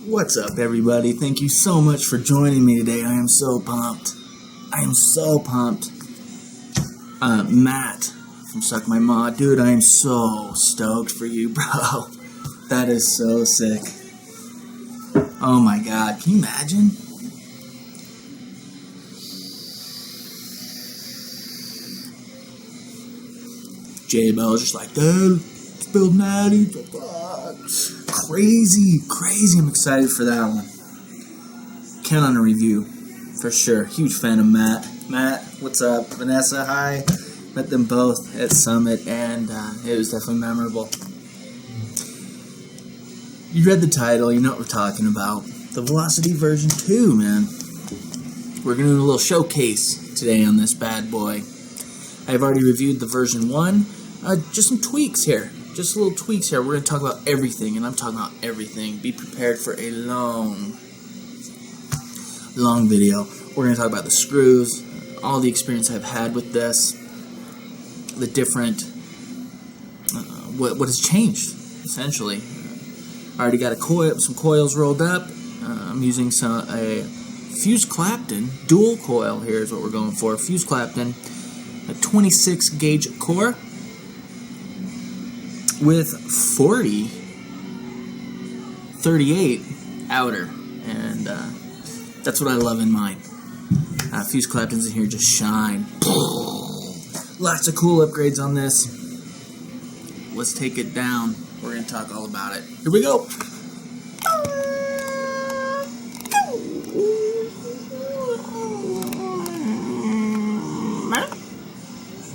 What's up, everybody? Thank you so much for joining me today. I am so pumped. Matt from Suck My Maw. Dude, I am so stoked for you, bro. That is so sick. Oh my god, can you imagine? J-Bell's just like, dude, let's build Natty. Crazy. I'm excited for that one. Count on a review, for sure. Huge fan of Matt. Matt, what's up? Vanessa, hi. Met them both at Summit, and it was definitely memorable. You read the title, you know what we're talking about. The Velocity version 2, man. We're going to do a little showcase today on this bad boy. I've already reviewed the version 1. Just some tweaks here. Just little tweaks here. We're going to talk about everything, and I'm talking about everything. Be prepared for a long video. We're going to talk about the screws, all the experience I've had with this, the different, what has changed, essentially. I already got some coils rolled up. I'm using a fused Clapton, dual coil here is what we're going for. Fused Clapton, a 26 gauge core with 38 outer, and that's what I love in mine. Fused Claptons in here just shine. Lots of cool upgrades on this. Let's take it down. We're going to talk all about it. Here we go.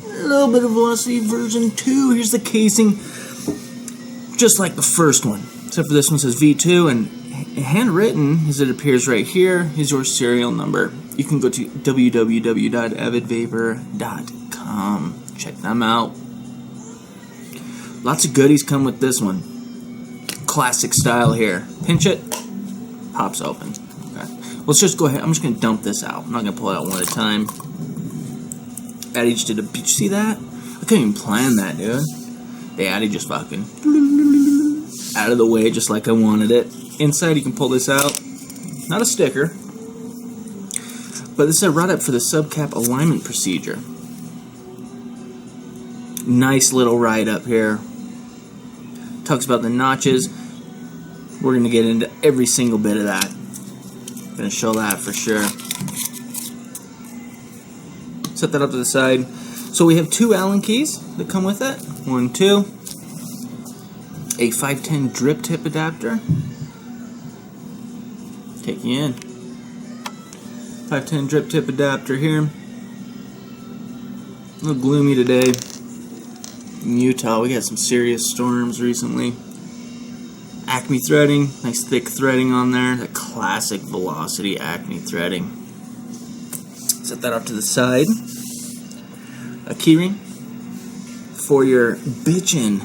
A little bit of Velocity version 2. Here's the casing. Just like the first one. Except for this one says V2, and handwritten, as it appears right here, is your serial number. You can go to www.avidvapor.com. Check them out. Lots of goodies come with this one. Classic style here. Pinch it, pops open. Okay. Let's just go ahead. I'm just going to dump this out. I'm not going to pull it out one at a time. Addy just did did you see that? I couldn't even plan that, dude. The Addy just fucking out of the way just like I wanted it. Inside you can pull this out. Not a sticker. But this is a write-up for the subcap alignment procedure. Nice little write-up here. Talks about the notches. We're going to get into every single bit of that. Going to show that for sure. Set that up to the side. So we have 2 Allen keys that come with it. 1, 2. A 510 drip tip adapter. Take you in. 510 drip tip adapter here. A little gloomy today. In Utah, we got some serious storms recently. Acme threading, nice thick threading on there. That classic Velocity Acme threading. Set that off to the side. A keyring for your bitchin'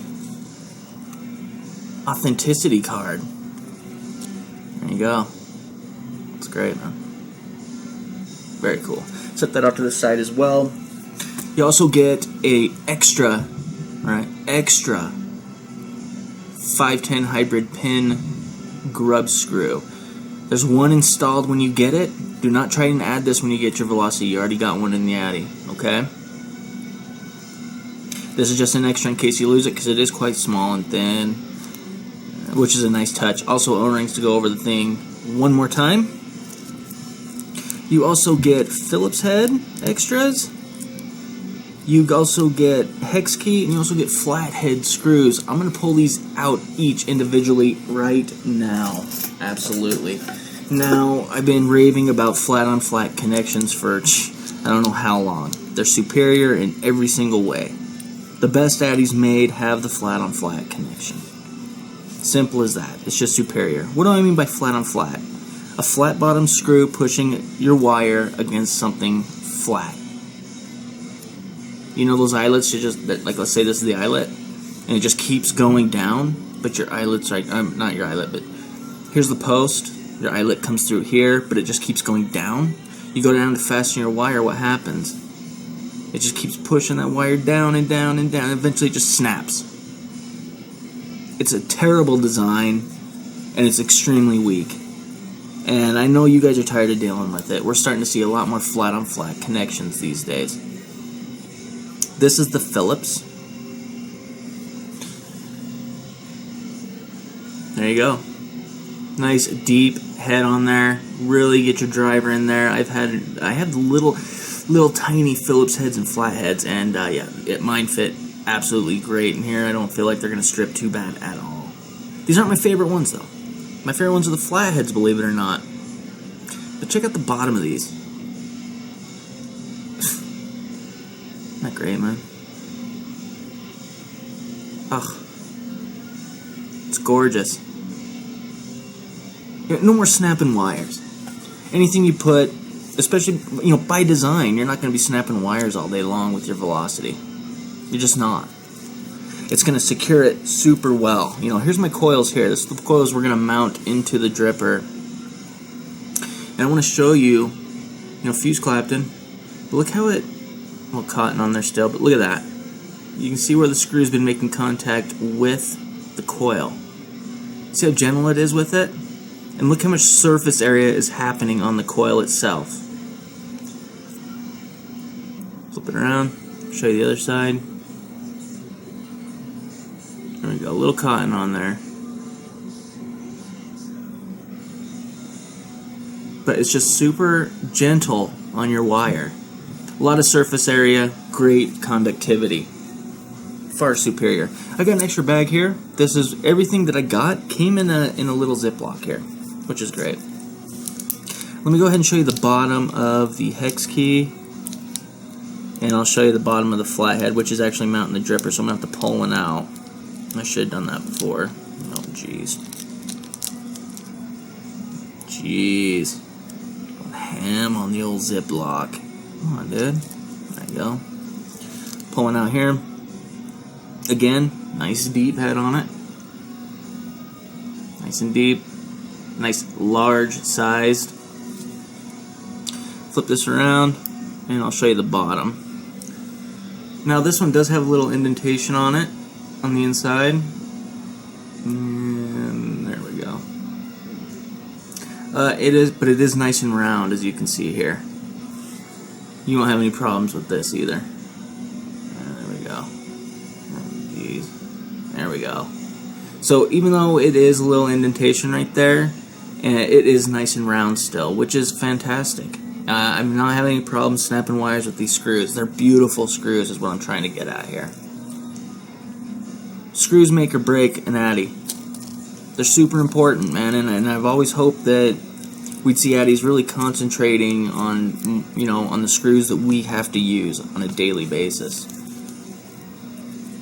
authenticity card. There you go. It's great, man. Very cool. Set that off to the side as well. You also get a extra 510 hybrid pin grub screw. There's one installed when you get it. Do not try and add this when you get your Velocity. You already got one in the Addy, okay? This is just an extra in case you lose it because it is quite small and thin, which is a nice touch. Also O-rings to go over the thing one more time. You also get Phillips head extras. You also get hex key, and you also get flathead screws. I'm going to pull these out each individually right now. Absolutely. Now, I've been raving about flat-on-flat connections for I don't know how long. They're superior in every single way. The best Addies made have the flat-on-flat connection. Simple as that. It's just superior. What do I mean by flat-on-flat? A flat-bottom screw pushing your wire against something flat. You know those eyelets, like let's say this is the eyelet, and it just keeps going down, but your eyelet's right, not your eyelet, but here's the post, your eyelet comes through here, but it just keeps going down. You go down to fasten your wire, what happens? It just keeps pushing that wire down and down and down, and eventually it just snaps. It's a terrible design, and it's extremely weak. And I know you guys are tired of dealing with it. We're starting to see a lot more flat-on-flat connections these days. This is the Phillips. There you go. Nice deep head on there. Really get your driver in there. I have little tiny Phillips heads and flat heads, and mine fit absolutely great in here. I don't feel like they're going to strip too bad at all. These aren't my favorite ones though. My favorite ones are the flatheads, believe it or not. But check out the bottom of these. Isn't that great, man? Ugh. It's gorgeous. No more snapping wires. Anything you put, especially, by design, you're not going to be snapping wires all day long with your velocity. You're just not. It's going to secure it super well. Here's my coils here. This is the coils we're going to mount into the dripper. And I want to show you, fuse Clapton. But look how cotton on there still, but look at that. You can see where the screw's been making contact with the coil. See how gentle it is with it? And look how much surface area is happening on the coil itself. Flip it around, show you the other side. There we go, a little cotton on there. But it's just super gentle on your wire. A lot of surface area, great conductivity. Far superior. I got an extra bag here. This is everything that I got came in a little Ziploc here, which is great. Let me go ahead and show you the bottom of the hex key, and I'll show you the bottom of the flathead, which is actually mounting the dripper, so I'm going to have to pull one out. I should have done that before. Oh, jeez. Jeez. Ham on the old Ziploc. Come on, dude. There you go. Pulling out here. Again, nice deep head on it. Nice and deep. Nice large sized. Flip this around and I'll show you the bottom. Now this one does have a little indentation on it on the inside. And there we go. But it is nice and round, as you can see here. You won't have any problems with this either. There we go. There we go. So even though it is a little indentation right there, it is nice and round still, which is fantastic. I'm not having any problems snapping wires with these screws. They're beautiful screws is what I'm trying to get at here. Screws make or break an Addy. They're super important, man, and I've always hoped that we'd see Addies really concentrating on, on the screws that we have to use on a daily basis.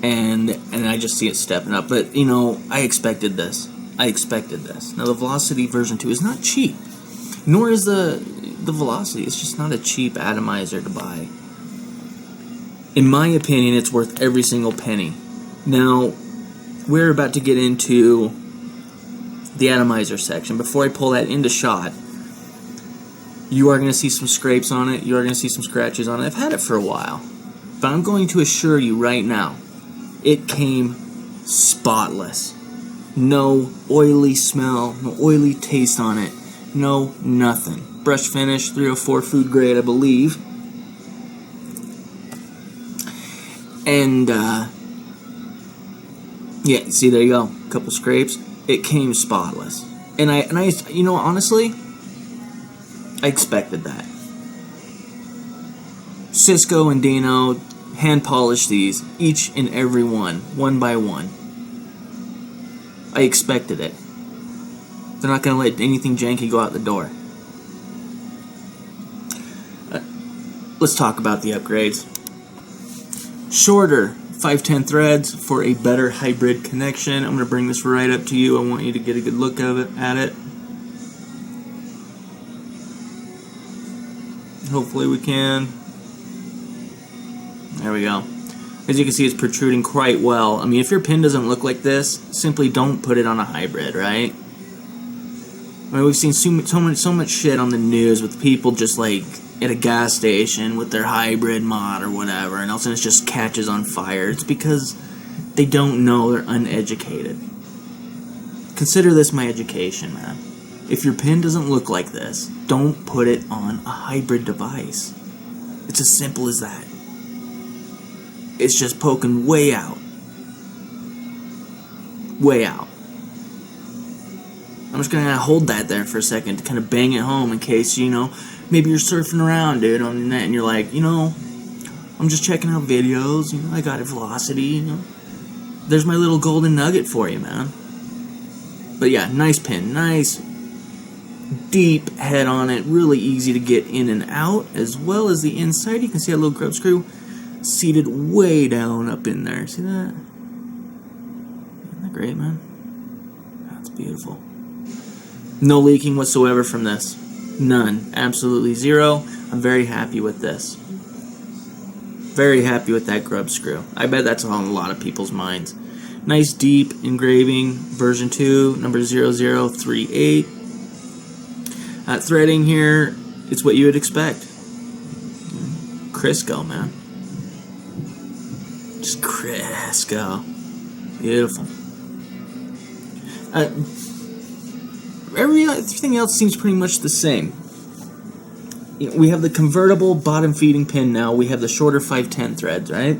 And I just see it stepping up. But, I expected this. Now, the Velocity version 2 is not cheap. Nor is the Velocity. It's just not a cheap atomizer to buy. In my opinion, it's worth every single penny. Now, we're about to get into the atomizer section. Before I pull that into shot, you are going to see some scrapes on it. You are going to see some scratches on it. I've had it for a while. But I'm going to assure you right now, it came spotless. No oily smell, no oily taste on it. No, nothing. Brush finish, 304 food grade, I believe. And, yeah, see, there you go. A couple scrapes. It came spotless. And I honestly, I expected that. Cisco and Dino hand polished these, each and every one by one. I expected it. They're not going to let anything janky go out the door. Let's talk about the upgrades. Shorter 510 threads for a better hybrid connection. I'm going to bring this right up to you. I want you to get a good look at it. Hopefully we can. There we go. As you can see, it's protruding quite well. I mean, if your pin doesn't look like this, simply don't put it on a hybrid, right? I mean, we've seen so much shit on the news with people just like at a gas station with their hybrid mod or whatever, and all of a sudden it just catches on fire. It's because they don't know, they're uneducated. consider this my education, man. If your pin doesn't look like this, don't put it on a hybrid device. It's as simple as that. It's just poking way out. Way out. I'm just gonna hold that there for a second to kind of bang it home in case, you know, maybe you're surfing around, dude, on the net and you're like, you know, I'm just checking out videos, you know, I got a velocity, you know. There's my little golden nugget for you, man. But yeah, nice pin, nice deep head on it, really easy to get in and out, as well as the inside. You can see that little grub screw seated way down up in there. See that? Isn't that great, man? That's beautiful. No leaking whatsoever from this. None. Absolutely zero. I'm very happy with this. Very happy with that grub screw. I bet that's on a lot of people's minds. Nice deep engraving, version 2, number 0038. Threading here, it's what you would expect. Crisco, man. Just Crisco. Beautiful. Everything else seems pretty much the same. You know, we have the convertible bottom feeding pin now. We have the shorter 510 threads, right?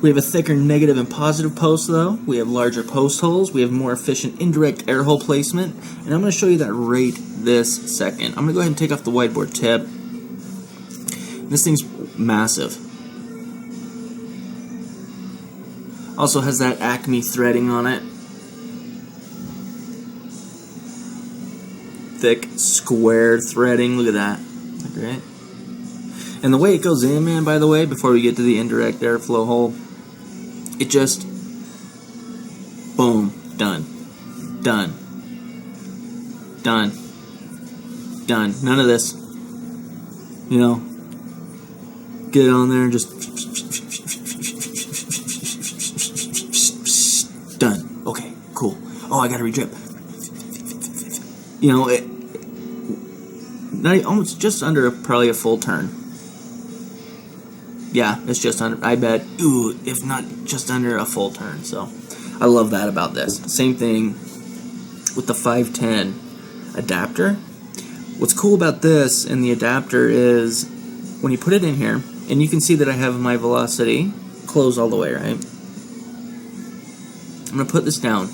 We have a thicker negative and positive post, though. We have larger post holes. We have more efficient indirect air hole placement. And I'm going to show you that right this second. I'm going to go ahead and take off the whiteboard tip. This thing's massive. Also has that Acme threading on it. Thick, square threading. Look at that. Isn't that great? And the way it goes in, man, by the way, before we get to the indirect airflow hole, it just, boom, done. Done. Done. Done. None of this. You know, get it on there and just, done. Okay, cool. Oh, I gotta re-drip. You know, almost just under probably a full turn. Yeah, it's just under, I bet, if not just under a full turn. So, I love that about this. Same thing with the 510 adapter. What's cool about this and the adapter is when you put it in here, and you can see that I have my velocity closed all the way, right? I'm going to put this down.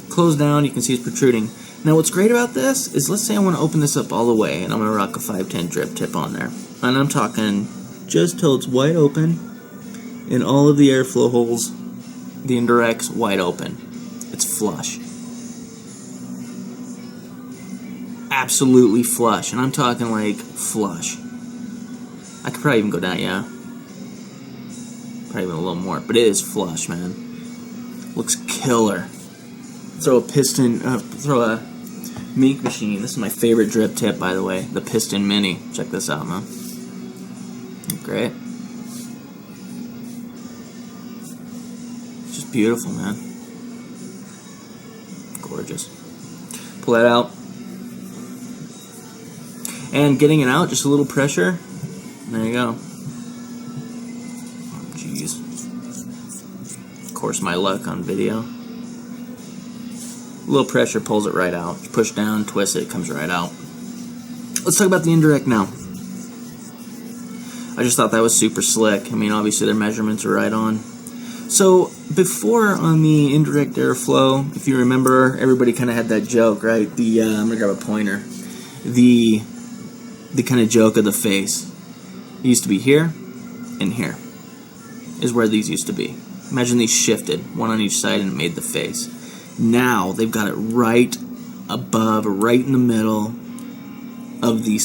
Close down, you can see it's protruding. Now what's great about this is, let's say I want to open this up all the way and I'm going to rock a 510 drip tip on there. And I'm talking just till it's wide open and all of the airflow holes, the indirects, wide open. It's flush. Absolutely flush. And I'm talking like flush. I could probably even go down, yeah. Probably even a little more. But it is flush, man. Looks killer. Throw a piston, throw a mink machine. This is my favorite drip tip, by the way. The Piston Mini. Check this out, man. Great. Just beautiful, man. Gorgeous. Pull that out. And getting it out, just a little pressure. There you go. Jeez. Of course, my luck on video. A little pressure pulls it right out. You push down, twist it, it comes right out. Let's talk about the indirect now. I just thought that was super slick. I mean, obviously their measurements are right on. So before on the indirect airflow, if you remember, everybody kind of had that joke, right? I'm gonna grab a pointer. The kind of joke of the face. It used to be here and here is where these used to be. Imagine these shifted, one on each side, and it made the face. Now they've got it right above, right in the middle of the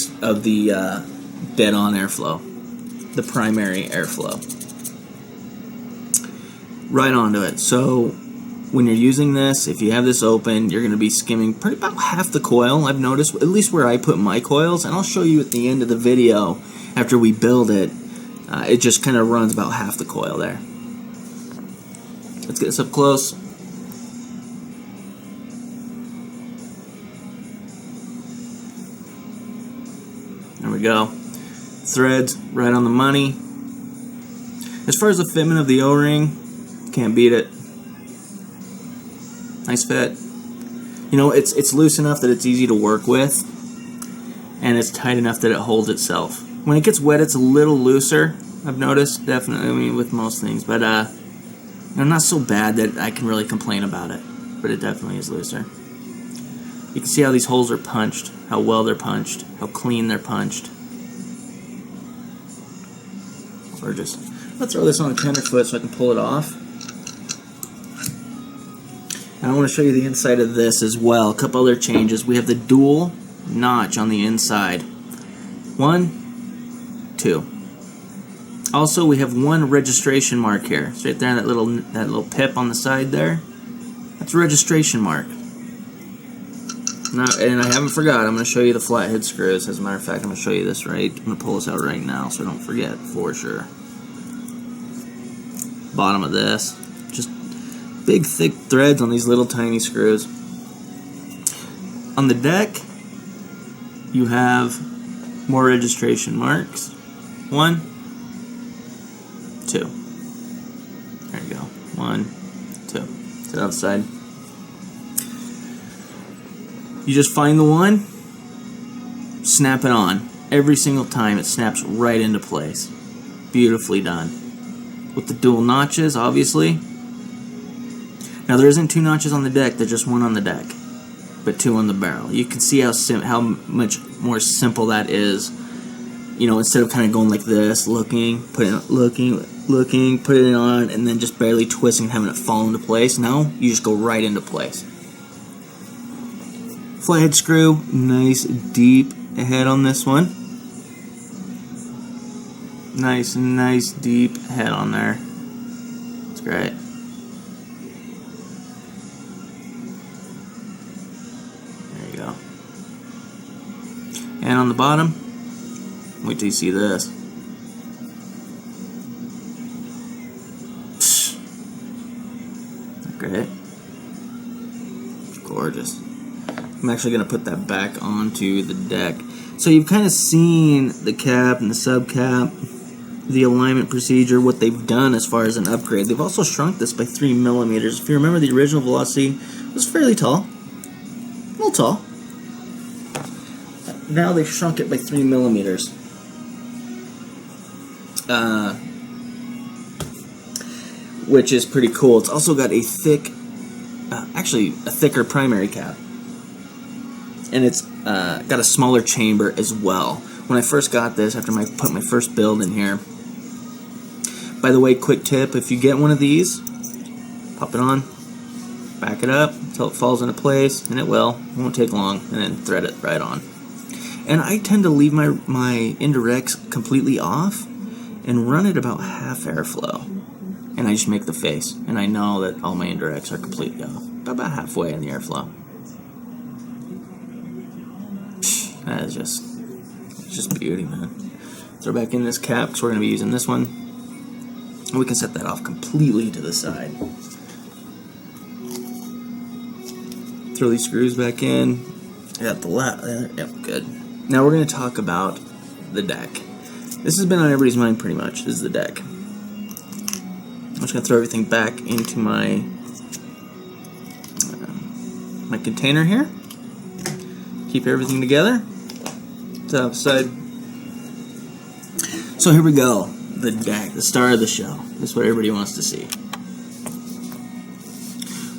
dead-on airflow, the primary airflow, right onto it. So when you're using this, if you have this open, you're going to be skimming pretty about half the coil. I've noticed, at least where I put my coils, and I'll show you at the end of the video after we build it. It just kind of runs about half the coil there. Let's get this up close. There we go. Threads right on the money. As far as the fitment of the O-ring, can't beat it. Nice fit. You know, it's loose enough that it's easy to work with, and it's tight enough that it holds itself. When it gets wet, it's a little looser, I've noticed, definitely, I mean, with most things, but you know, not so bad that I can really complain about it, but it definitely is looser. You can see how these holes are punched, how well they're punched, how clean they're punched. Gorgeous. I'll throw this on a tenderfoot so I can pull it off. And I want to show you the inside of this as well. A couple other changes. We have the dual notch on the inside. 1, 2. Also, we have one registration mark here. It's right there, that little pip on the side there. That's a registration mark. Now, and I haven't forgot, I'm going to show you the flathead screws. As a matter of fact, I'm going to show you this right. I'm going to pull this out right now so I don't forget for sure. Bottom of this. Just big thick threads on these little tiny screws. On the deck, you have more registration marks. 1, 2. There you go. 1, 2. To the outside. You just find the one, snap it on. Every single time it snaps right into place. Beautifully done. With the dual notches, obviously. Now there isn't 2 notches on the deck, there's just 1 on the deck, but 2 on the barrel. You can see how much more simple that is. You know, instead of kind of going like this, looking, put it on, and then just barely twisting and having it fall into place. No, you just go right into place. Flathead screw, nice deep head on this one. Nice deep head on there. It's great. There you go. And on the bottom, wait till you see this. Great. Gorgeous. I'm actually going to put that back onto the deck. So you've kind of seen the cap and the subcap, the alignment procedure, what they've done as far as an upgrade. They've also shrunk this by 3 millimeters. If you remember, the original Velocity was fairly tall. A little tall. Now they've shrunk it by 3 millimeters. Which is pretty cool. It's also got a thick, actually a thicker primary cap. And it's got a smaller chamber as well. When I first got this, after I put my first build in here, by the way, quick tip, if you get one of these, pop it on, back it up until it falls into place, and it will. It won't take long, and then thread it right on. And I tend to leave my indirects completely off and run it about half airflow. And I just make the face, and I know that all my indirects are completely off. About halfway in the airflow. That is just beauty, man. Throw back in this cap, because we're going to be using this one. And we can set that off completely to the side. Throw these screws back in. I got the yep, good. Now we're going to talk about the deck. This has been on everybody's mind pretty much. This is the deck. I'm just going to throw everything back into my my container here. Keep everything together. Top side. So here we go. The deck, the star of the show. This is what everybody wants to see.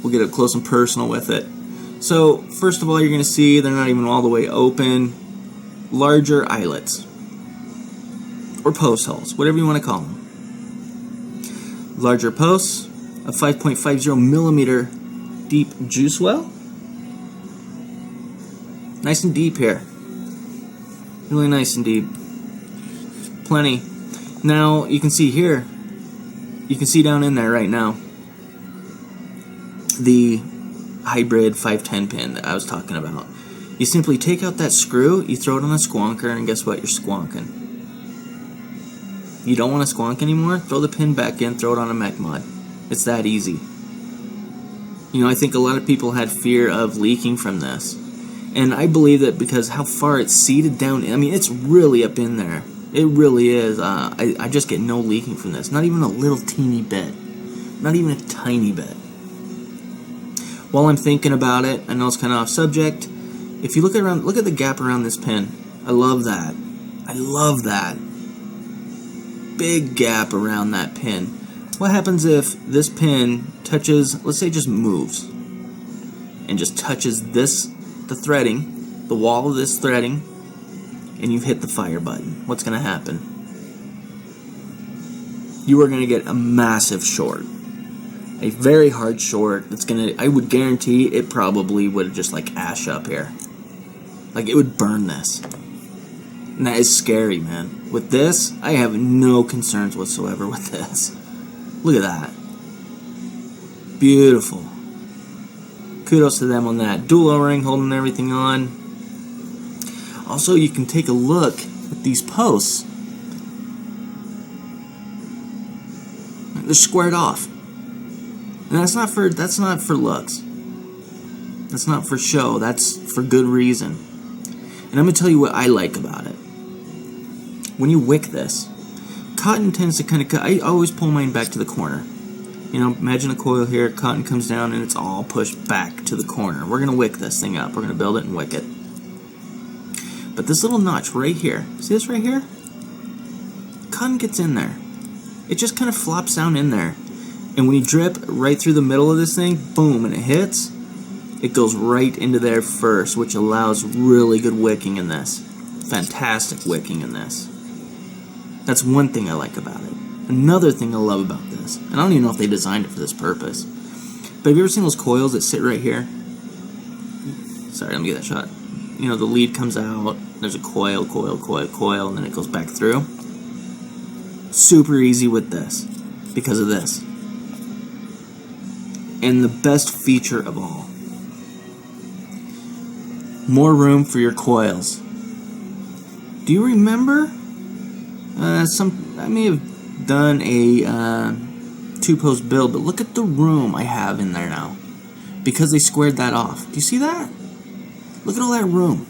We'll get up close and personal with it. So first of all, you're going to see they're not even all the way open. Larger eyelets. Or post holes, whatever you want to call them. Larger posts, a 5.50 millimeter deep juice well. Nice and deep here. Really nice and deep. Plenty. Now, you can see here, you can see down in there right now, the hybrid 510 pin that I was talking about. You simply take out that screw, you throw it on a squonker, and guess what? You're squonking. You don't want to squonk anymore? Throw the pin back in, throw it on a mech mod. It's that easy. You know, I think a lot of people had fear of leaking from this. And I believe that because how far it's seated down, I mean, it's really up in there. It really is. I just get no leaking from this. Not even a little teeny bit. Not even a tiny bit. While I'm thinking about it, I know it's kind of off subject. If you look at the gap around this pin. I love that. I love that. Big gap around that pin. What happens if this pin touches, let's say just moves, and just touches the threading, the wall of this threading, and you've hit the fire button? What's going to happen? You are going to get a massive short. A very hard short that's going to, I would guarantee it probably would just like ash up here. Like it would burn this. And that is scary, man. With this, I have no concerns whatsoever with this. Look at that. Beautiful. Kudos to them on that. Dual O-ring holding everything on. Also, you can take a look at these posts. They're squared off. And that's not for looks. That's not for show. That's for good reason. And I'm going to tell you what I like about it. When you wick this, cotton tends to kind of cut. I always pull mine back to the corner. You know, imagine a coil here, cotton comes down and it's all pushed back to the corner. We're going to wick this thing up. We're going to build it and wick it. But this little notch right here, see this right here? Cotton gets in there. It just kind of flops down in there. And when you drip right through the middle of this thing, boom, and it hits, it goes right into there first, which allows really good wicking in this. Fantastic wicking in this. That's one thing I like about it. Another thing I love about this, and I don't even know if they designed it for this purpose, but have you ever seen those coils that sit right here? Sorry, let me get that shot. You know, the lead comes out, there's a coil, and then it goes back through. Super easy with this, because of this. And the best feature of all, more room for your coils. Do you remember? I may have done a two-post build, but look at the room I have in there now, because they squared that off. Do you see that? Look at all that room.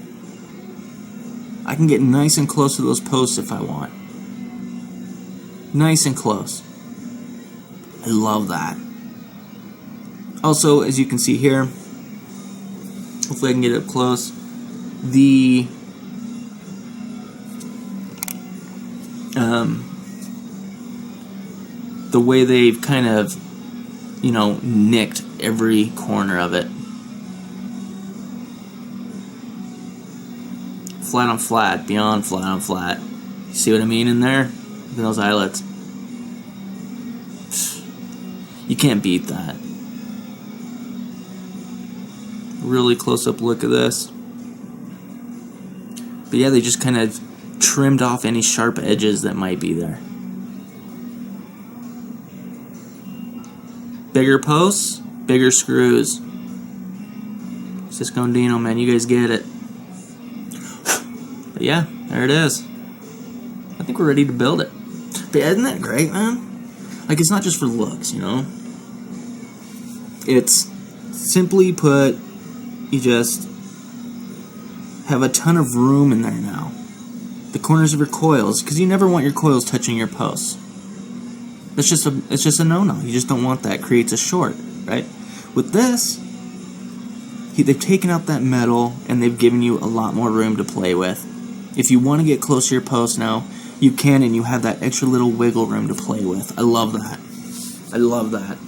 I can get nice and close to those posts if I want. Nice and close. I love that. Also, as you can see here, hopefully I can get it up close, the way they've kind of, you know, nicked every corner of it. Flat on flat, beyond flat on flat. You see what I mean in there? Look at those eyelets. You can't beat that. Really close-up look of this. But yeah, they just kind of trimmed off any sharp edges that might be there. Bigger posts, bigger screws. Cisco and Dino, man, you guys get it. But yeah, there it is. I think we're ready to build it. But isn't that great, man? Like, it's not just for looks, you know? It's simply put, you just have a ton of room in there now. The corners of your coils, because you never want your coils touching your posts. It's just a no-no. You just don't want that. It creates a short, right? With this, they've taken out that metal and they've given you a lot more room to play with. If you want to get close to your post now, you can, and you have that extra little wiggle room to play with. I love that. I love that.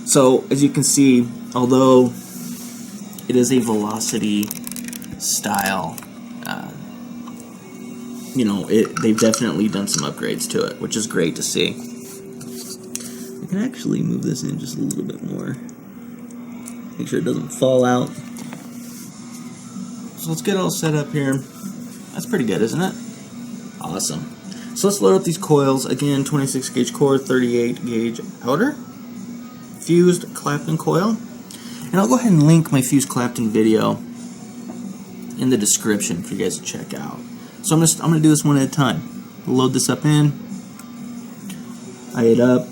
So, as you can see, although it is a velocity style, you know, they've definitely done some upgrades to it, which is great to see. I can actually move this in just a little bit more. Make sure it doesn't fall out. So let's get all set up here. That's pretty good, isn't it? Awesome. So let's load up these coils. Again, 26 gauge core, 38 gauge outer. Fused Clapton coil. And I'll go ahead and link my fused Clapton video in the description for you guys to check out. So I'm gonna do this one at a time. We'll load this up in. Eye it up.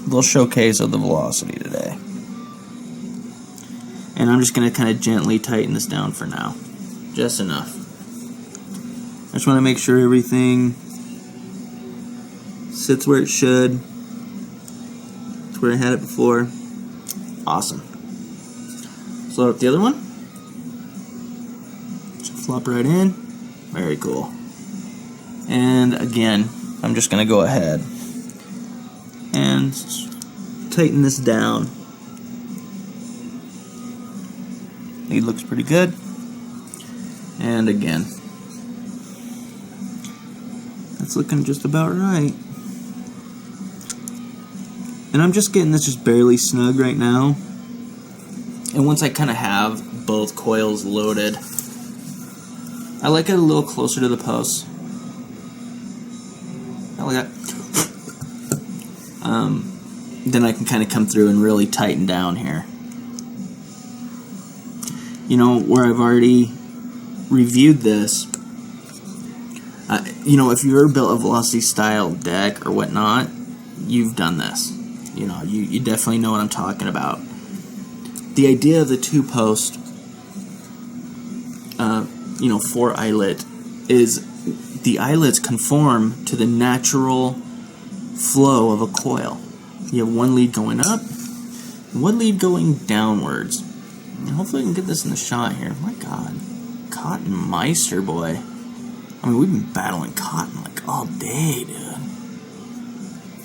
A little showcase of the velocity today. And I'm just going to kind of gently tighten this down for now. Just enough. I just want to make sure everything sits where it should. to where I had it before. Awesome. So load up the other one. Just flop right in. Very cool. And again, I'm just going to go ahead and tighten this down. It looks pretty good. And again, that's looking just about right. And I'm just getting this just barely snug right now. And once I kind of have both coils loaded, I like it a little closer to the post. I like that. Then I can kind of come through and really tighten down here. You know, where I've already reviewed this, you know, if you've ever built a velocity style deck or whatnot, you've done this. You know, you definitely know what I'm talking about. The idea of the two post, you know, 4 eyelet is the eyelets conform to the natural flow of a coil. You have one lead going up, one lead going downwards. And hopefully I can get this in the shot here. My God, Cotton Meister, boy. I mean, we've been battling cotton like all day, dude.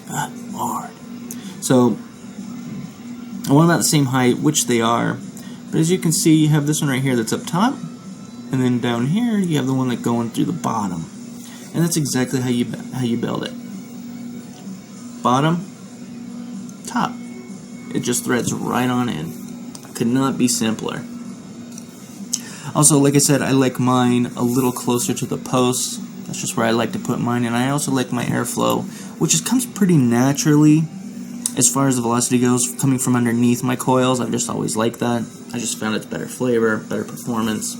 Good Lord. So, I want them at the same height, which they are. But as you can see, you have this one right here that's up top. And then down here, you have the one that's going through the bottom. And that's exactly how you build it. Bottom, top. It just threads right on in. Could not be simpler. Also, like I said, I like mine a little closer to the post. That's just where I like to put mine. And I also like my airflow, which just comes pretty naturally as far as the velocity goes, coming from underneath my coils. I've just always liked that. I just found it's better flavor, better performance.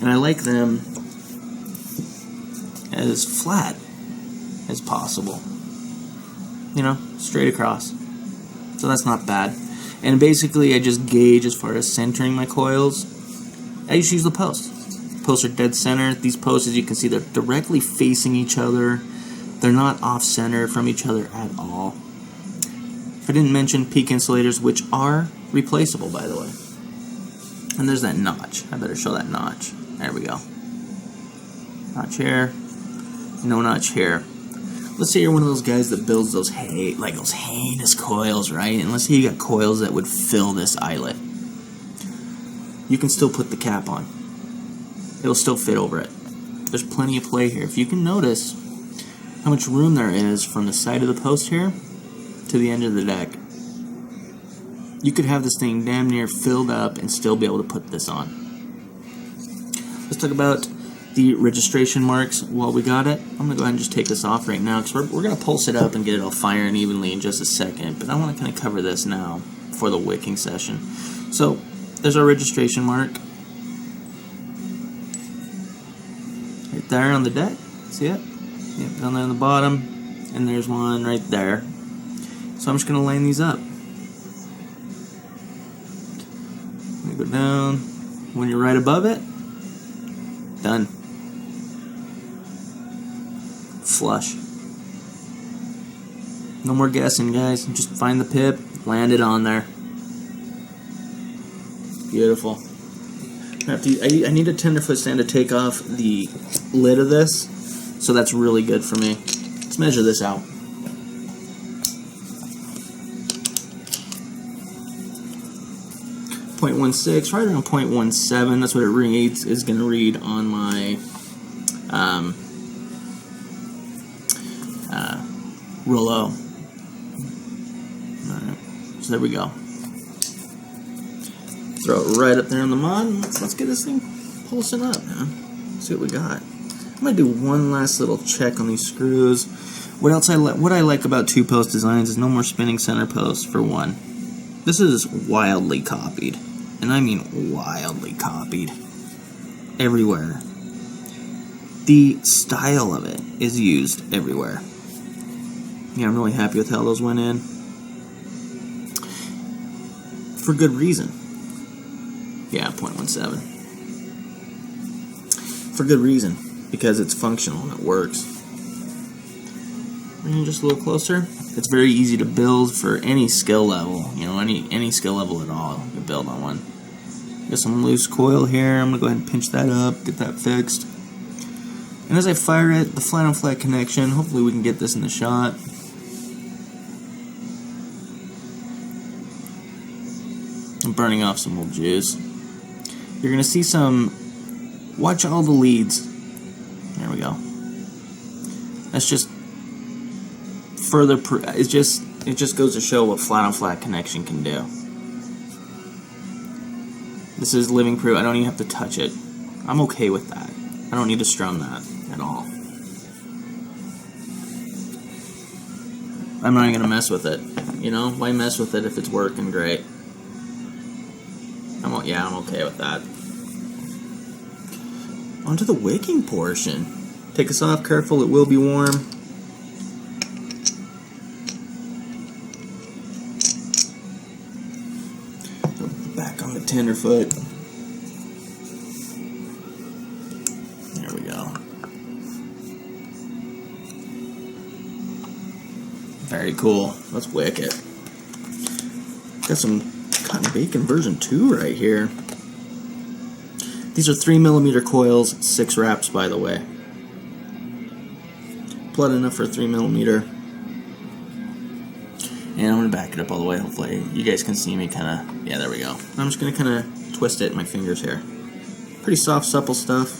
And I like them as flat as possible. You know, straight across. So that's not bad. And basically I just gauge as far as centering my coils. I just use the posts. Posts are dead center. These posts, as you can see, they're directly facing each other. They're not off-center from each other at all. If I didn't mention peak insulators, which are replaceable, by the way. And there's that notch. I better show that notch. There we go. Notch here. No notch here. Let's say you're one of those guys that builds those those heinous coils, right? And let's say you got coils that would fill this eyelet. You can still put the cap on. It'll still fit over it. There's plenty of play here. If you can notice how much room there is from the side of the post here to the end of the deck, you could have this thing damn near filled up and still be able to put this on. Let's talk about the registration marks while we got it. I'm going to go ahead and just take this off right now because we're going to pulse it up and get it all firing evenly in just a second. But I want to kind of cover this now for the wicking session. So there's our registration mark. Right there on the deck. See it? Yep, down there on the bottom. And there's one right there. So I'm just going to line these up. I'm going to go down. When you're right above it, done. Flush. No more guessing, guys. Just find the pip, land it on there. Beautiful. I need a tenderfoot stand to take off the lid of this, so that's really good for me. Let's measure this out. .16, right around .17. That's what it reads. Is going to read on my Rollo. Alright, so there we go. Throw it right up there on the mod. Let's get this thing pulsing up, man. See what we got. I'm gonna do one last little check on these screws. What I like about two post designs is no more spinning center posts for one. This is wildly copied, and I mean wildly copied everywhere. The style of it is used everywhere. Yeah, I'm really happy with how those went in. For good reason. Yeah, 0.17. For good reason. Because it's functional and it works. Bring it just a little closer. It's very easy to build for any skill level. You know, any skill level at all. You can build on one. Got some loose coil here. I'm gonna go ahead and pinch that up, get that fixed. And as I fire it, the flat on flat connection. Hopefully we can get this in the shot. I'm burning off some old juice. You're gonna see some. Watch all the leads. There we go. That's just further. It just goes to show what flat on flat connection can do. This is living proof. I don't even have to touch it. I'm okay with that. I don't need to strum that at all. I'm not even gonna mess with it. You know, why mess with it if it's working great? Yeah, I'm okay with that. Onto the wicking portion. Take this off, careful, it will be warm. Back on the tenderfoot. There we go. Very cool. Let's wick it. Got some cotton bacon version 2 right here. These are 3mm coils, 6 wraps by the way. Blood enough for 3mm. And I'm going to back it up all the way, hopefully you guys can see me kind of, yeah, there we go. I'm just going to kind of twist it in my fingers here. Pretty soft, supple stuff.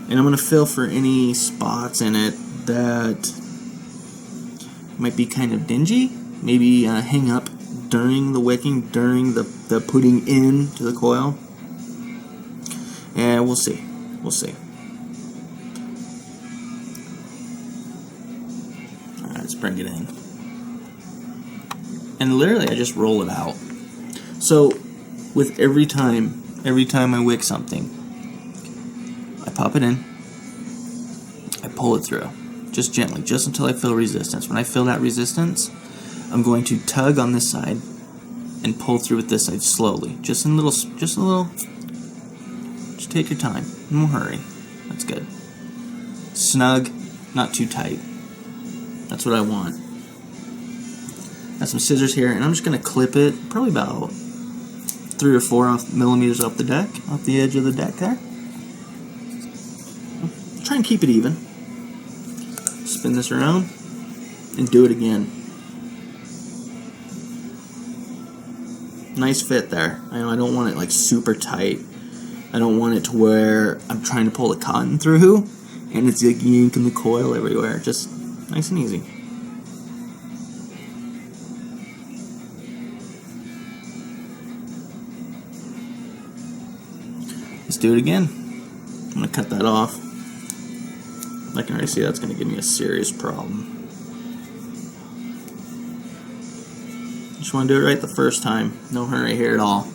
And I'm going to feel for any spots in it that might be kind of dingy. Maybe hang up during the wicking, during the putting into the coil. And we'll see. We'll see. Alright, let's bring it in. And literally I just roll it out. So with every time I wick something, I pop it in, I pull it through. Just gently, just until I feel resistance. When I feel that resistance, I'm going to tug on this side and pull through with this side slowly. Just a little. Just take your time. No hurry. That's good. Snug, not too tight. That's what I want. Got some scissors here, and I'm just going to clip it probably about 3 or 4 millimeters off the deck, off the edge of the deck there. Try and keep it even. Spin this around and do it again. Nice fit there. I don't want it like super tight. I don't want it to where I'm trying to pull the cotton through and it's like yanking the coil everywhere. Just nice and easy. Let's do it again. I'm going to cut that off. I can already see that's going to give me a serious problem. Just want to do it right the first time. No hurry here at all.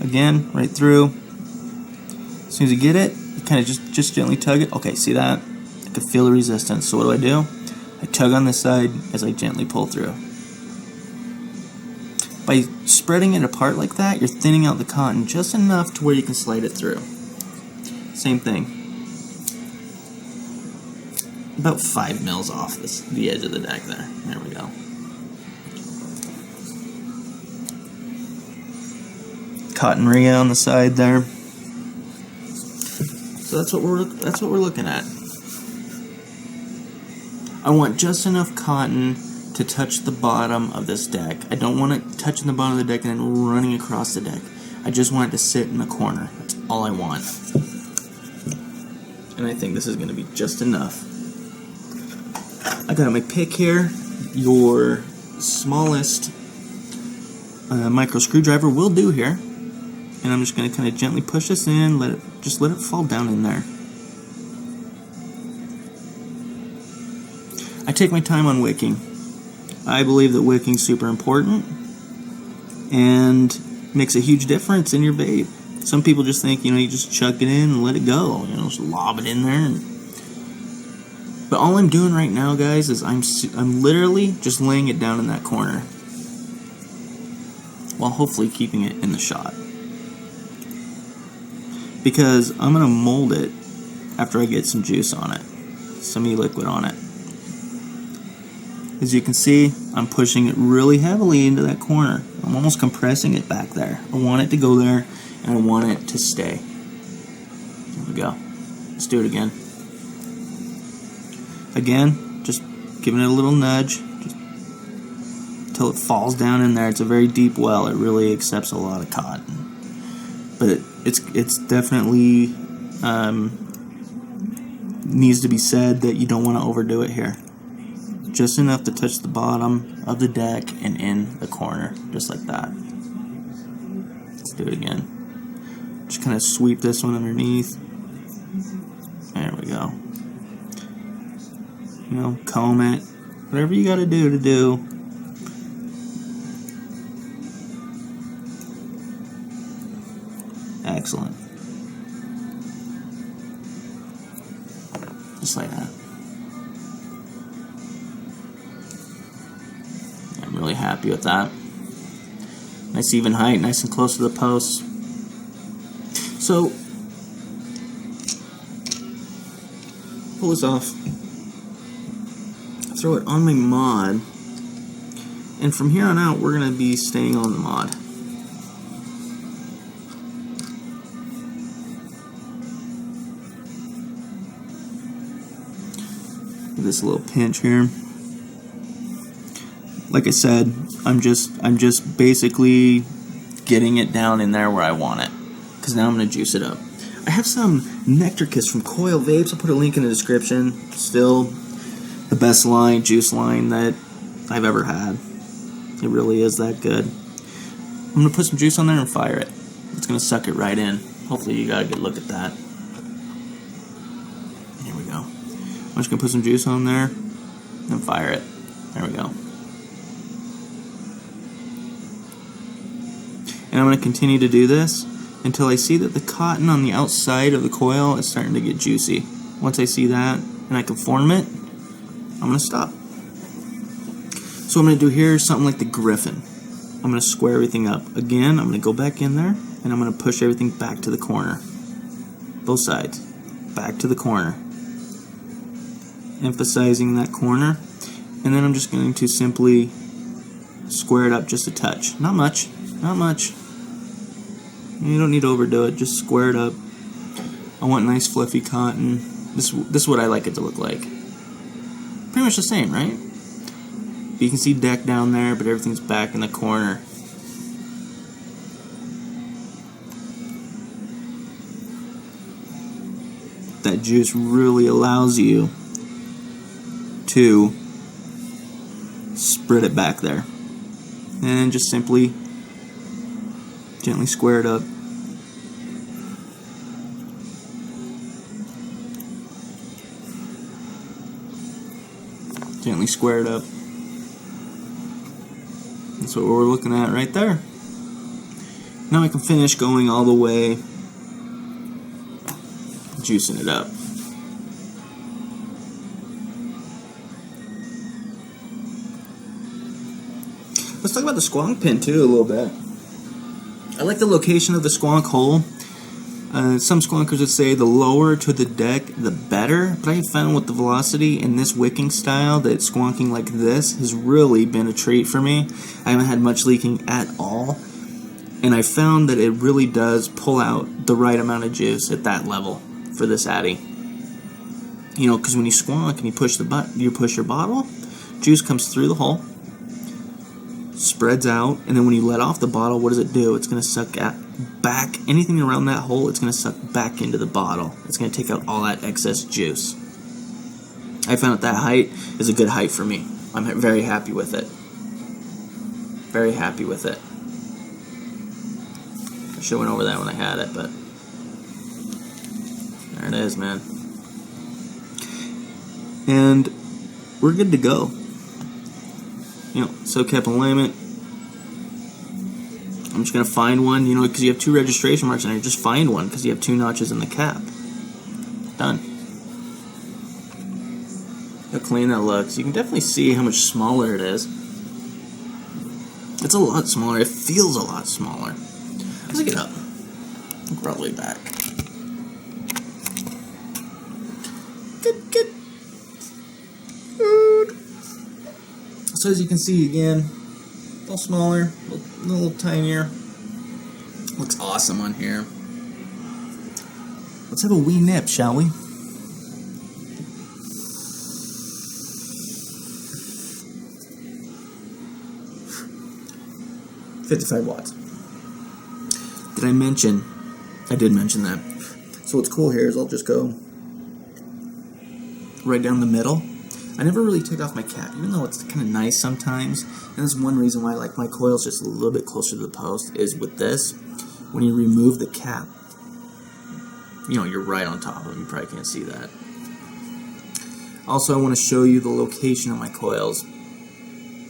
Again, right through. As soon as you get it, you kind of just gently tug it. Okay, see that? I can feel the resistance. So what do? I tug on this side as I gently pull through. By spreading it apart like that, you're thinning out the cotton just enough to where you can slide it through. Same thing. About 5 mils off the edge of the deck there. There we go. Cotton ring on the side there. So that's what we're looking at. I want just enough cotton to touch the bottom of this deck. I don't want it touching the bottom of the deck and then running across the deck. I just want it to sit in the corner. That's all I want. And I think this is going to be just enough. I got my pick here. Your smallest micro screwdriver will do here. And I'm just going to kind of gently push this in, let it fall down in there. I take my time on wicking. I believe that wicking's super important and makes a huge difference in your vape. Some people just think, you just chuck it in and let it go, just lob it in there. But all I'm doing right now, guys, is I'm literally just laying it down in that corner while hopefully keeping it in the shot. Because I'm going to mold it after I get some juice on it, some e-liquid on it. As you can see, I'm pushing it really heavily into that corner. I'm almost compressing it back there. I want it to go there, and I want it to stay. There we go. Let's do it again. Again, just giving it a little nudge, just until it falls down in there. It's a very deep well. It really accepts a lot of cotton. But it's definitely needs to be said that you don't want to overdo it here. Just enough to touch the bottom of the deck and in the corner, just like that. Let's do it again. Just kind of sweep this one underneath. There we go. You know, comb it. Whatever you got to do. Excellent. Just like that. I'm really happy with that. Nice even height, nice and close to the posts. So, pull this off, throw it on my mod, and from here on out, we're going to be staying on the mod. This little pinch here. Like I said, I'm just basically getting it down in there where I want it, because now I'm going to juice it up. I have some Nectar Kiss from Coil vapes. I'll put a link in the description. Still the best line, juice line that I've ever had. It really is that good. I'm going to put some juice on there and fire it. It's going to suck it right in. Hopefully you got a good look at that. Here we go. I'm just going to put some juice on there and fire it. There we go. And I'm going to continue to do this until I see that the cotton on the outside of the coil is starting to get juicy. Once I see that and I can form it, I'm going to stop. So what I'm going to do here is something like the Griffin. I'm going to square everything up. Again, I'm going to go back in there and I'm going to push everything back to the corner. Both sides. Back to the corner. Emphasizing that corner. And then I'm just going to simply square it up just a touch. Not much. Not much. You don't need to overdo it. Just square it up. I want nice fluffy cotton. This is what I like it to look like. Pretty much the same, right? But you can see deck down there, but everything's back in the corner. That juice really allows you to spread it back there. And just simply gently square it up. Gently square it up. That's what we're looking at right there. Now I can finish going all the way, juicing it up. Let's talk about the squonk pin too a little bit. I like the location of the squonk hole. Some squonkers would say the lower to the deck, the better. But I have found with the velocity in this wicking style that squonking like this has really been a treat for me. I haven't had much leaking at all. And I found that it really does pull out the right amount of juice at that level for this addy. You know, because when you squonk and you push your bottle, juice comes through the hole, spreads out, and then when you let off the bottle, what does it do? It's going to suck back anything around that hole. It's going to suck back into the bottle. It's going to take out all that excess juice. I found that height is a good height for me. I'm very happy with it. Very happy with it. I should have went over that when I had it, but there it is, man. And we're good to go. You know, so cap alignment. I'm just going to find one, you know, because you have two registration marks in there. Just find one because you have two notches in the cap. Done. Look how clean that looks. You can definitely see how much smaller it is. It's a lot smaller. It feels a lot smaller. Let's get up. I'm probably back. Good. So as you can see, again, a little smaller, a little tinier. Looks awesome on here. Let's have a wee nip, shall we? $55 watts. Did I mention? I did mention that. So what's cool here is I'll just go right down the middle. I never really take off my cap, even though it's kind of nice sometimes. And that's one reason why I like my coils just a little bit closer to the post, is with this, when you remove the cap, you know, you're right on top of them. You probably can't see that. Also, I want to show you the location of my coils.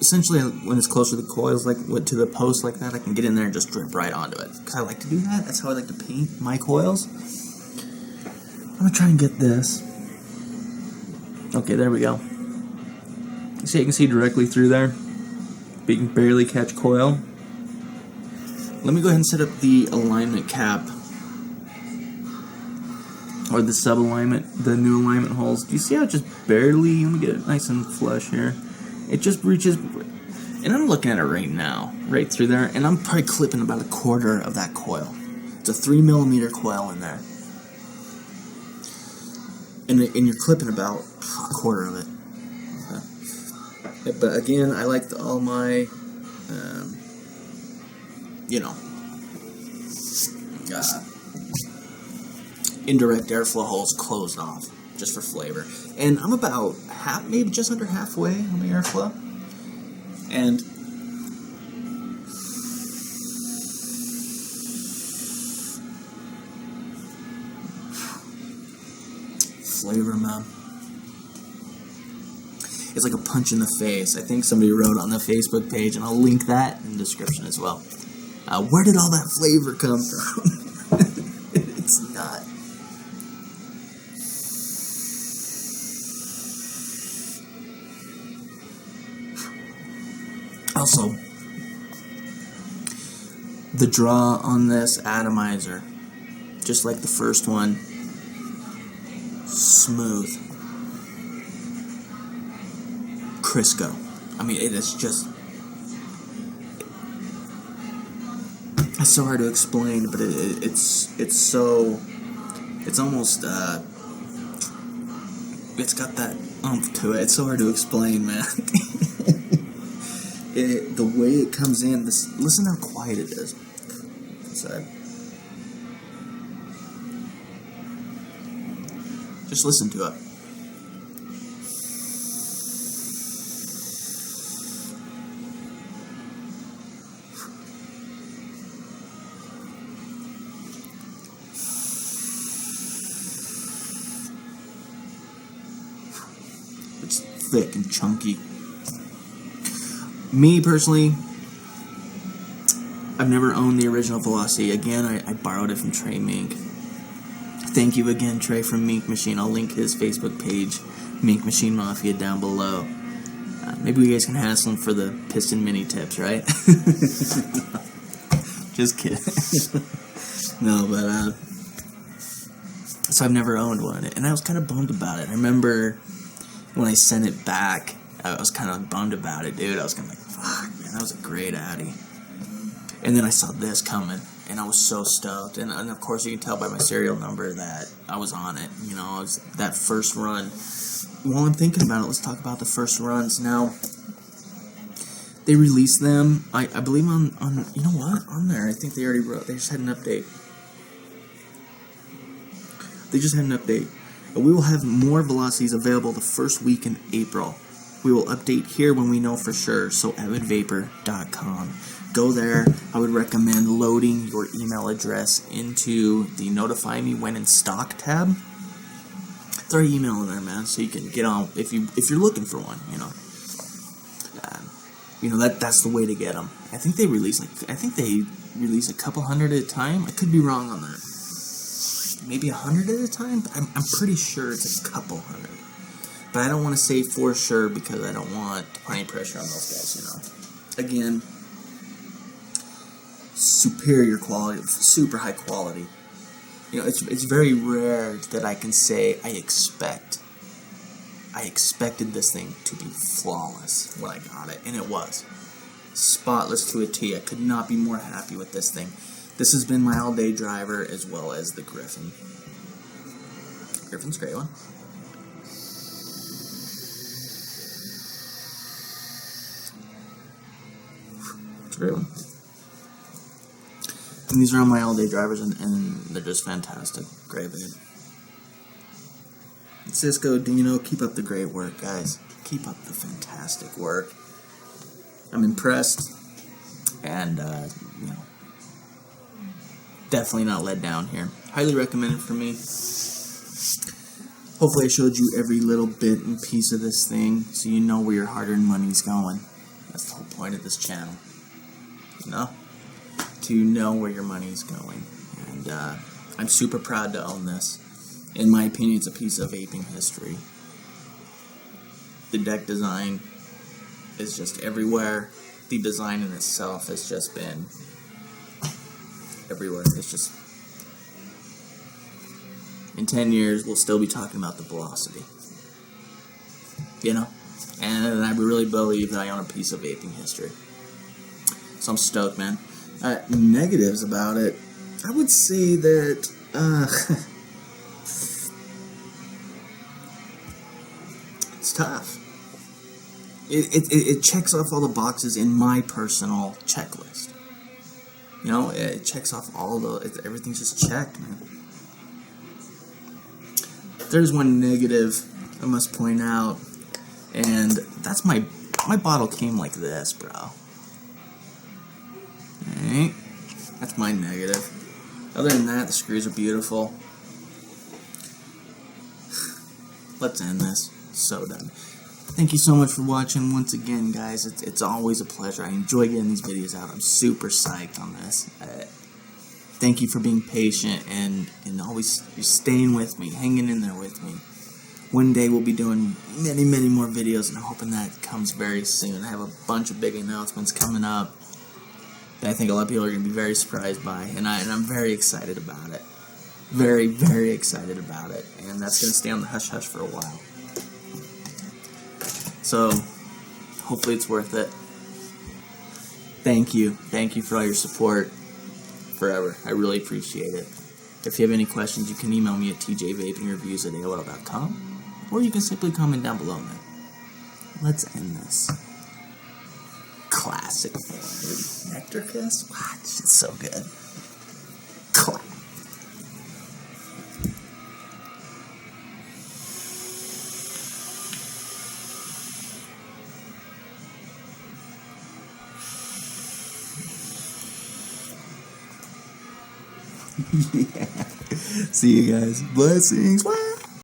Essentially, when it's closer to the coils, like to the post like that, I can get in there and just drip right onto it. Because I like to do that. That's how I like to paint my coils. I'm going to try and get this. Okay, there we go. So you can see directly through there, but you can barely catch coil. Let me go ahead and set up the alignment cap, or the sub-alignment, the new alignment holes. Do you see how it just barely, let me get it nice and flush here. It just reaches, and I'm looking at it right now, right through there, and I'm probably clipping about 1/4 of that coil. It's a 3mm coil in there. And you're clipping about 1/4 of it. But again, I like all my, you know, indirect airflow holes closed off, just for flavor. And I'm about maybe just under halfway on the airflow. And flavor, man. It's like a punch in the face. I think somebody wrote on the Facebook page, and I'll link that in the description as well. Where did all that flavor come from? It's not. Also, the draw on this atomizer, just like the first one, smooth. Crisco. I mean, it is just, it's so hard to explain, but it's so, it's almost, it's got that oomph to it. It's so hard to explain, man. The way it comes in, listen how quiet it is inside. Just listen to it. It's thick and chunky. Me personally, I've never owned the original Velocity. Again, I borrowed it from Trey Mink. Thank you again, Trey from Mink Machine. I'll link his Facebook page, Mink Machine Mafia, down below. Maybe you guys can hassle him for the piston mini tips, right? Just kidding. No, but so I've never owned one, and I was kind of bummed about it. I remember when I sent it back, I was kind of bummed about it, dude. I was kind of like, fuck, man, that was a great Addy. And then I saw this coming, and I was so stoked. And of course, you can tell by my serial number that I was on it. You know, it was that first run. While I'm thinking about it, let's talk about the first runs. Now, they released them, I believe, on you know what? On there, I think they already wrote, they just had an update. They just had an update. We will have more Velocities available the first week in April. We will update here when we know for sure, so avidvapor.com. Go there. I would recommend loading your email address into the Notify Me When in Stock tab. Throw your email in there, man, so you can get on if you're looking for one. You know that's the way to get them. I think they release a couple hundred at a time. I could be wrong on that. Maybe 100 at a time. But I'm pretty sure it's a couple hundred. But I don't want to say for sure because I don't want to put any pressure on those guys. Again, superior quality, super high quality. It's very rare that I can say I expect I expected this thing to be flawless when I got it, and it was. Spotless to a T. I could not be more happy with this thing. This has been my all-day driver as well as the Griffin. Griffin's a great one. It's a great one. And these are on my all-day drivers, and they're just fantastic. Great vape. Cisco, Dino, keep up the great work, guys. Keep up the fantastic work. I'm impressed, and you know, definitely not let down here. Highly recommended for me. Hopefully I showed you every little bit and piece of this thing so you know where your hard-earned money's going. That's the whole point of this channel. You know? To know where your money's going. And I'm super proud to own this. In my opinion, it's a piece of vaping history. The deck design is just everywhere. The design in itself has just been everywhere. It's just, in 10 years, we'll still be talking about the velocity. You know? And I really believe that I own a piece of vaping history. So I'm stoked, man. Negatives about it, I would say that, it's tough. It checks off all the boxes in my personal checklist. You know, it checks off all the, everything's just checked, man. There's one negative I must point out, and that's my bottle came like this, bro. Alright, that's my negative. Other than that, the screws are beautiful. Let's end this. So done. Thank you so much for watching once again, guys. It's always a pleasure. I enjoy getting these videos out. I'm super psyched on this. Thank you for being patient and always staying with me, hanging in there with me. One day we'll be doing many, many more videos, and I'm hoping that comes very soon. I have a bunch of big announcements coming up that I think a lot of people are going to be very surprised by, and I'm very excited about it. Very, very excited about it, and that's going to stay on the hush-hush for a while. So, hopefully it's worth it. Thank you. Thank you for all your support forever. I really appreciate it. If you have any questions, you can email me at tjvapingreviews@AOL.com, or you can simply comment down below, man. Let's end this. Classic form. Nectar kiss? Wow, this is so good. Yeah. See you guys. Blessings.